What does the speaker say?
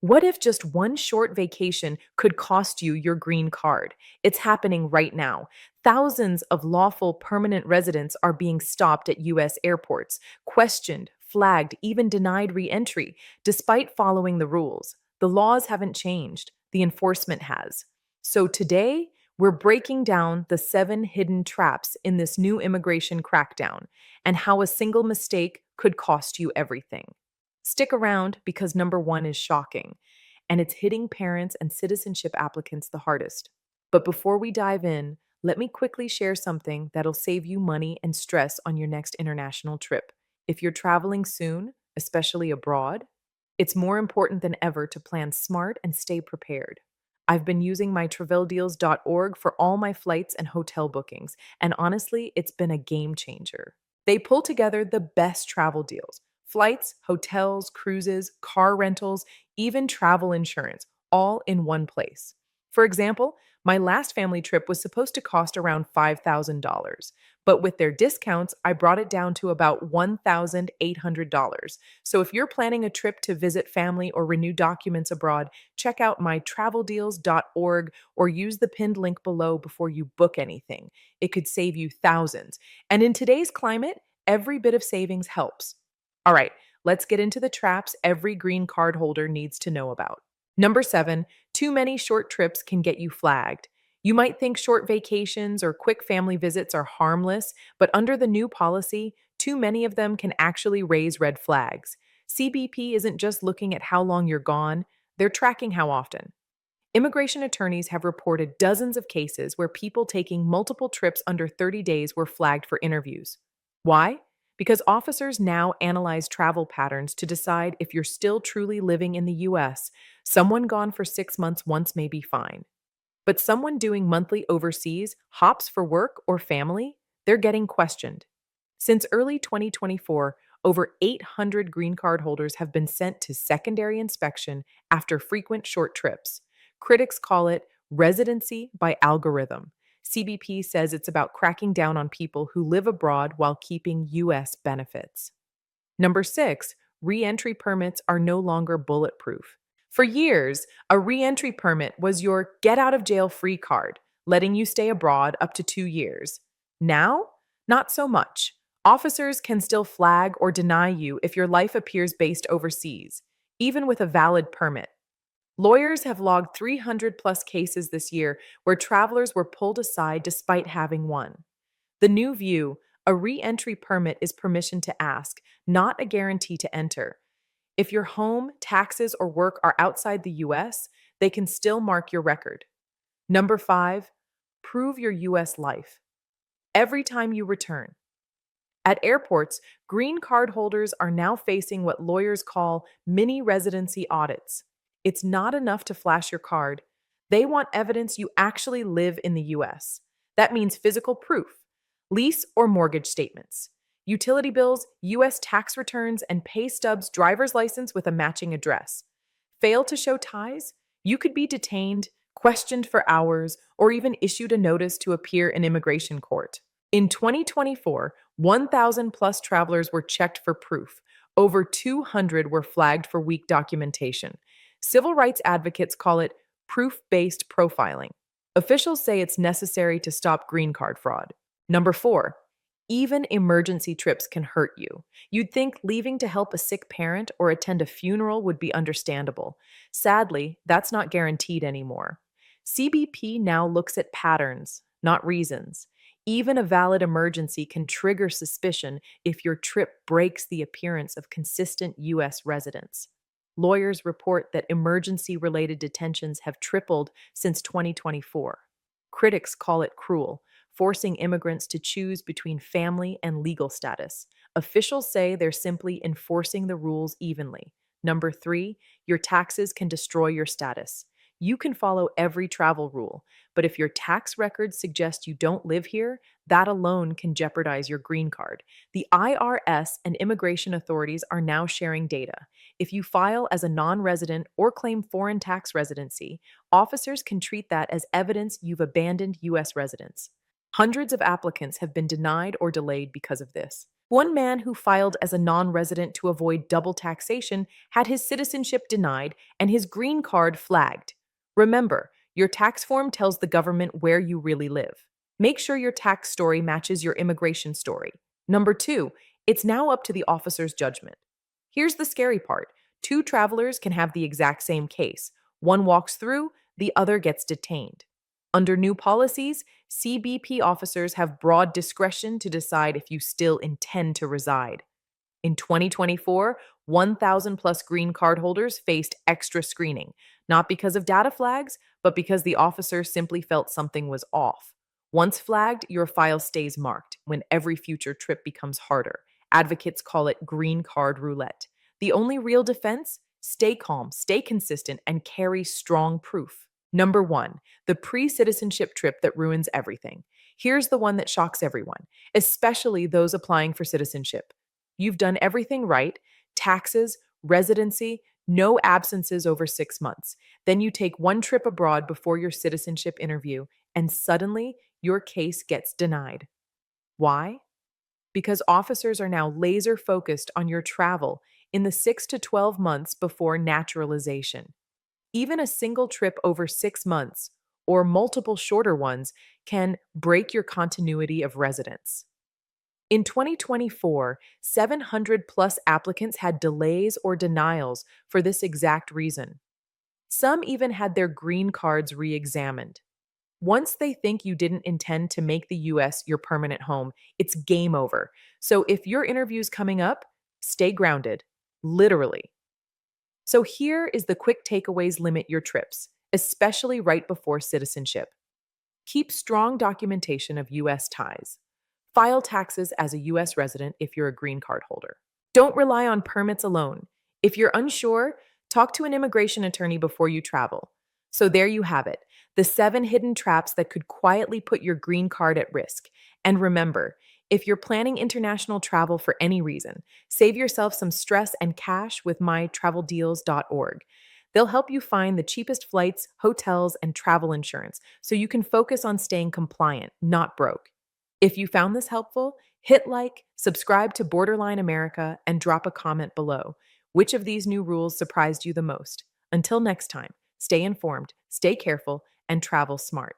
What if just one short vacation could cost you your green card? It's happening right now. Thousands of lawful permanent residents are being stopped at U.S. airports, questioned, flagged, even denied re entry, despite following the rules. The laws haven't changed, the enforcement has. So today, we're breaking down the 7 hidden traps in this new immigration crackdown and how a single mistake could cost you everything. Stick around because number one is shocking, and it's hitting parents and citizenship applicants the hardest. But before we dive in, let me quickly share something that'll save you money and stress on your next international trip. If you're traveling soon, especially abroad, it's more important than ever to plan smart and stay prepared. I've been using my traveldeals.org for all my flights and hotel bookings, and honestly, it's been a game changer. They pull together the best travel deals: flights, hotels, cruises, car rentals, even travel insurance, all in one place. For example, my last family trip was supposed to cost around $5,000, but with their discounts, I brought it down to about $1,800. So if you're planning a trip to visit family or renew documents abroad, check out mytraveldeals.org or use the pinned link below before you book anything. It could save you thousands. And in today's climate, every bit of savings helps. All right, let's get into the traps every green card holder needs to know about. Number 7, too many short trips can get you flagged. You might think short vacations or quick family visits are harmless, but under the new policy, too many of them can actually raise red flags. CBP isn't just looking at how long you're gone, they're tracking how often. Immigration attorneys have reported dozens of cases where people taking multiple trips under 30 days were flagged for interviews. Why? Because officers now analyze travel patterns to decide if you're still truly living in the US. Someone gone for 6 months once may be fine. But someone doing monthly overseas hops for work or family, they're getting questioned. Since early 2024, over 800 green card holders have been sent to secondary inspection after frequent short trips. Critics call it residency by algorithm. CBP says it's about cracking down on people who live abroad while keeping U.S. benefits. Number 6, re-entry permits are no longer bulletproof. For years, a re-entry permit was your get out of jail free card, letting you stay abroad up to 2 years. Now, not so much. Officers can still flag or deny you if your life appears based overseas, even with a valid permit. Lawyers have logged 300 plus cases this year where travelers were pulled aside despite having one. The new view: a re entry permit is permission to ask, not a guarantee to enter. If your home, taxes, or work are outside the US, they can still mark your record. Number 5, prove your US life. Every time you return. At airports, green card holders are now facing what lawyers call mini residency audits. It's not enough to flash your card. They want evidence you actually live in the US. That means physical proof, lease or mortgage statements, utility bills, US tax returns, and pay stubs, driver's license with a matching address. Fail to show ties? You could be detained, questioned for hours, or even issued a notice to appear in immigration court. In 2024, 1,000 plus travelers were checked for proof. Over 200 were flagged for weak documentation. Civil rights advocates call it proof based profiling. Officials say it's necessary to stop green card fraud. Number 4, even emergency trips can hurt you. You'd think leaving to help a sick parent or attend a funeral would be understandable. Sadly, that's not guaranteed anymore. CBP now looks at patterns, not reasons. Even a valid emergency can trigger suspicion if your trip breaks the appearance of consistent U.S. residents. Lawyers report that emergency related detentions have tripled since 2024. Critics call it cruel, forcing immigrants to choose between family and legal status. Officials say they're simply enforcing the rules evenly. Number 3, your taxes can destroy your status. You can follow every travel rule, but if your tax records suggest you don't live here, that alone can jeopardize your green card. The IRS and immigration authorities are now sharing data. If you file as a non-resident or claim foreign tax residency, officers can treat that as evidence you've abandoned U.S. residence. Hundreds of applicants have been denied or delayed because of this. One man who filed as a non resident to avoid double taxation had his citizenship denied and his green card flagged. Remember, your tax form tells the government where you really live. Make sure your tax story matches your immigration story. Number two, it's now up to the officer's judgment. Here's the scary part: two travelers can have the exact same case. One walks through, the other gets detained. Under new policies, CBP officers have broad discretion to decide if you still intend to reside. In 2024, 1,000 plus green card holders faced extra screening, not because of data flags, but because the officer simply felt something was off. Once flagged, your file stays marked when every future trip becomes harder. Advocates call it green card roulette. The only real defense? Stay calm, stay consistent, and carry strong proof. Number one, the pre citizenship trip that ruins everything. Here's the one that shocks everyone, especially those applying for citizenship. You've done everything right: taxes, residency, no absences over 6 months. Then you take one trip abroad before your citizenship interview, and suddenly your case gets denied. Why? Because officers are now laser focused on your travel in the 6 to 12 months before naturalization. Even a single trip over 6 months, or multiple shorter ones, can break your continuity of residence. In 2024, 700 plus applicants had delays or denials for this exact reason. Some even had their green cards re examined. Once they think you didn't intend to make the US your permanent home, it's game over. So if your interview's coming up, stay grounded, literally. So here is the quick takeaways: limit your trips, especially right before citizenship. Keep strong documentation of US ties. File taxes as a US resident if you're a green card holder. Don't rely on permits alone. If you're unsure, talk to an immigration attorney before you travel. So there you have it, the 7 hidden traps that could quietly put your green card at risk. And remember, if you're planning international travel for any reason, save yourself some stress and cash with mytraveldeals.org. They'll help you find the cheapest flights, hotels, and travel insurance so you can focus on staying compliant, not broke. If you found this helpful, hit like, subscribe to Borderline America, and drop a comment below. Which of these new rules surprised you the most? Until next time, stay informed, stay careful, and travel smart.